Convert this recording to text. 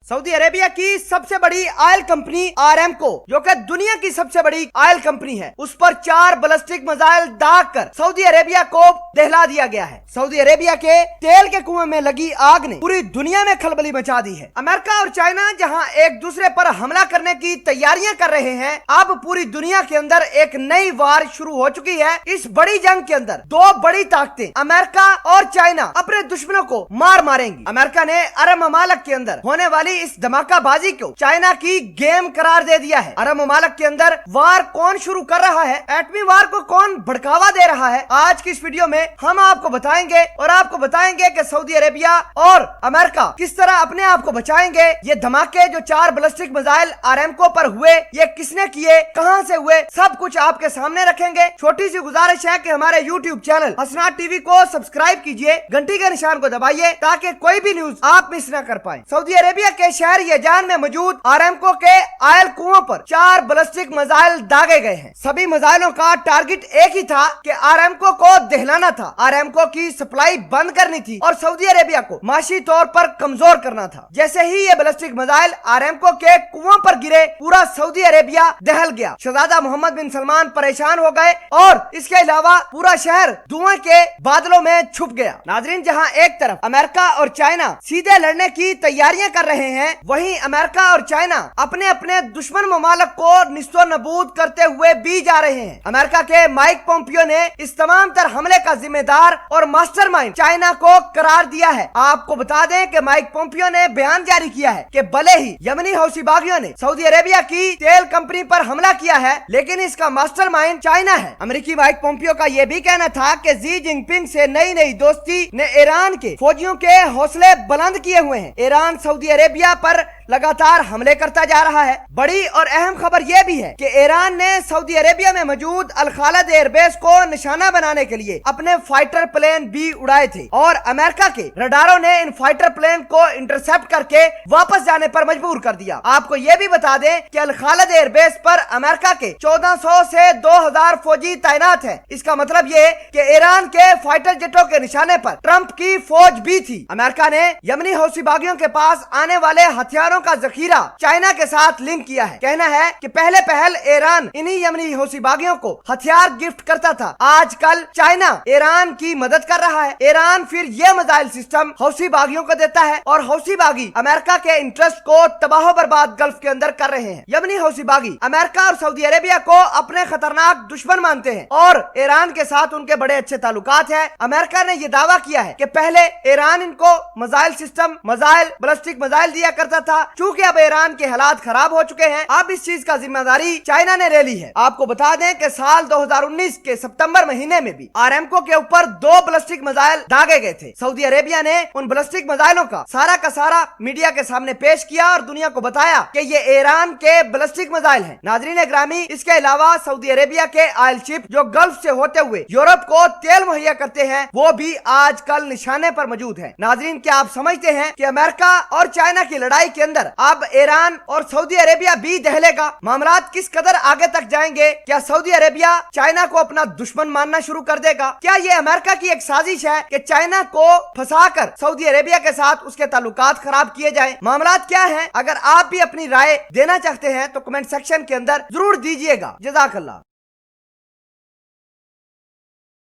Saudi Arabia की सबसे बड़ी ऑयल कंपनी आरामको, जो कि दुनिया की सबसे बड़ी ऑयल कंपनी है, उस पर 4 बैलिस्टिक मिसाइल दाग कर सऊदी अरेबिया को दहला दिया गया है। सऊदी अरेबिया के तेल के कुएं में लगी आग ने पूरी दुनिया में खलबली मचा दी है। अमेरिका और चाइना जहां एक दूसरे पर हमला करने की तैयारियां कर रहे हैं, अब पूरी दुनिया के अंदर एक नई वार शुरू हो चुकी है। इस बड़ी जंग के अंदर 2 बड़ी ताकतें अमेरिका और चाइना अपने दुश्मनों को मार मारेंगी। अमेरिका ने अरब ममालिक के अंदर होने वाली इस धमाकाबाजी को चाइना की गेम करार दे दिया है। अरब ममालिक के अंदर वार कौन शुरू कर रहा है, एटमी वार को कौन भड़कावा दे रहा है, आज की इस वीडियो में हम आपको बताएंगे और आपको बताएंगे कि सऊदी अरेबिया और अमेरिका किस तरह अपने आप को बचाएंगे। ये धमाके जो 4 बैलिस्टिक मिसाइल आरामको पर हुए, ये किसने किए, कहां से हुए, सब कुछ आपके सामने रखेंगे। छोटी सी गुजारिश है कि हमारे YouTube चैनल हसनात टीवी को सब्सक्राइब कीजिए, घंटी के निशान को दबाइए ताकि कोई भी न्यूज आप मिस न कर पाए। सऊदी अरेबिया के शहर यजान में मौजूद आरामको के ऑयल कुओं पर 4 बैलिस्टिक मिसाइल दागे गए हैं। सभी मिसाइलों का टारगेट एक ही था कि आरामको को दहलाना था, आरामको की सप्लाई बंद करनी थी और सऊदी अरेबिया को माशी तौर पर कमजोर करना था। जैसे ही ये बैलिस्टिक मिसाइल आरामको के कुओं पर गिरे, पूरा सऊदी अरेबिया दहल गया। शहजादा मोहम्मद बिन सलमान परेशान हो गए और इसके अलावा पूरा शहर धुएं के बादलों में छुप गया। नाजरीन, जहां एक तरफ अमेरिका और चाइना सीधे लड़ने की तैयारियां कर रहे हैं, वहीं अमेरिका और चाइना अपने अपने दुश्मन ममालिक को निस्तो नबूद करते हुए भी जा रहे हैं। अमेरिका के माइक पोम्पियो ने इस तमाम तर हमले का जिम्मेदार और मास्टरमाइंड चाइना को करार दिया है। आपको बता दें कि माइक पोम्पियो ने बयान जारी किया है कि भले ही यमनी हौसी बागियों ने सऊदी अरेबिया की तेल कंपनी पर हमला किया है, लेकिन इसका मास्टरमाइंड चाइना है। अमेरिकी माइक पोम्पियो का यह भी कहना था कि जी जिनपिंग से नई नई दोस्ती ने ईरान के फौजियों के हौसले बुलंद किए हुए हैं। ईरान सऊदी अरेबिया पर लगातार हमले करता जा रहा है। बड़ी और अहम खबर यह भी है कि ईरान ने सऊदी अरेबिया में मौजूद अल खालिद एयरबेस को निशाना बनाने के लिए अपने फाइटर प्लेन भी उड़ाए थे और अमेरिका के रडारों ने इन फाइटर प्लेन को इंटरसेप्ट करके वापस जाने पर मजबूर कर दिया। आपको यह भी बता दें कि अल खालिद एयरबेस पर अमेरिका के 1400 से 2000 फौजी तैनात है। इसका मतलब ये कि ईरान के फाइटर जेटों के निशाने पर ट्रंप की फौज भी थी। अमेरिका ने यमनी हौसी बागियों के पास आने वाले हथियारों का जखीरा चाइना के साथ लिंक किया है। कहना है कि पहले पहल ईरान इन्हीं यमनी हौसी बागियों को हथियार गिफ्ट करता था, आजकल चाइना ईरान की मदद कर रहा है। ईरान फिर ये मिसाइल सिस्टम हौसी बागियों को देता है और हौसी बागी अमेरिका के इंटरेस्ट को तबाह बर्बाद गल्फ के अंदर कर रहे हैं। यमनी हौसी बागी अमेरिका और सऊदी अरेबिया को अपने खतरनाक दुश्मन मानते हैं और ईरान के साथ उनके बड़े अच्छे ताल्लुकात हैं। अमेरिका ने यह दावा किया है कि पहले ईरान इनको missile system, missile, ballistic missile दिया करता था। चूंकि अब ईरान के हालात खराब हो चुके हैं, अब इस चीज का जिम्मेदारी चाइना ने ले ली है। आपको बता दें कि साल 2019 के सितंबर महीने में भी आरामको के ऊपर 2 बैलिस्टिक मिसाइल दागे गए थे। सऊदी अरेबिया ने उन बैलिस्टिक मिसाइलों का सारा मीडिया के सामने पेश किया और दुनिया को बताया कि ये ईरान के बैलिस्टिक मिसाइल हैं। नाजरीन ग्रामी, इसके अलावा सऊदी अरेबिया के ऑयल शिप जो गल्फ से होते हुए यूरोप को तेल मुहैया करते हैं, वो भी आजकल निशाने पर मौजूद है। नाजरीन, क्या आप समझते हैं कि अमेरिका और चाइना की लड़ाई के अंदर अब ईरान और सऊदी अरेबिया भी दहलेगा? मामलात किस कदर आगे तक जाएंगे? क्या सऊदी अरेबिया चाइना को अपना दुश्मन मानना शुरू कर देगा? क्या ये अमेरिका की एक साजिश है कि चाइना को फंसाकर सऊदी अरेबिया के साथ उसके ताल्लुकात खराब किए जाएं? मामलात क्या हैं? अगर आप भी अपनी राय देना चाहते हैं तो कमेंट सेक्शन के अंदर जरूर दीजिएगा। जज़ाकल्लाह।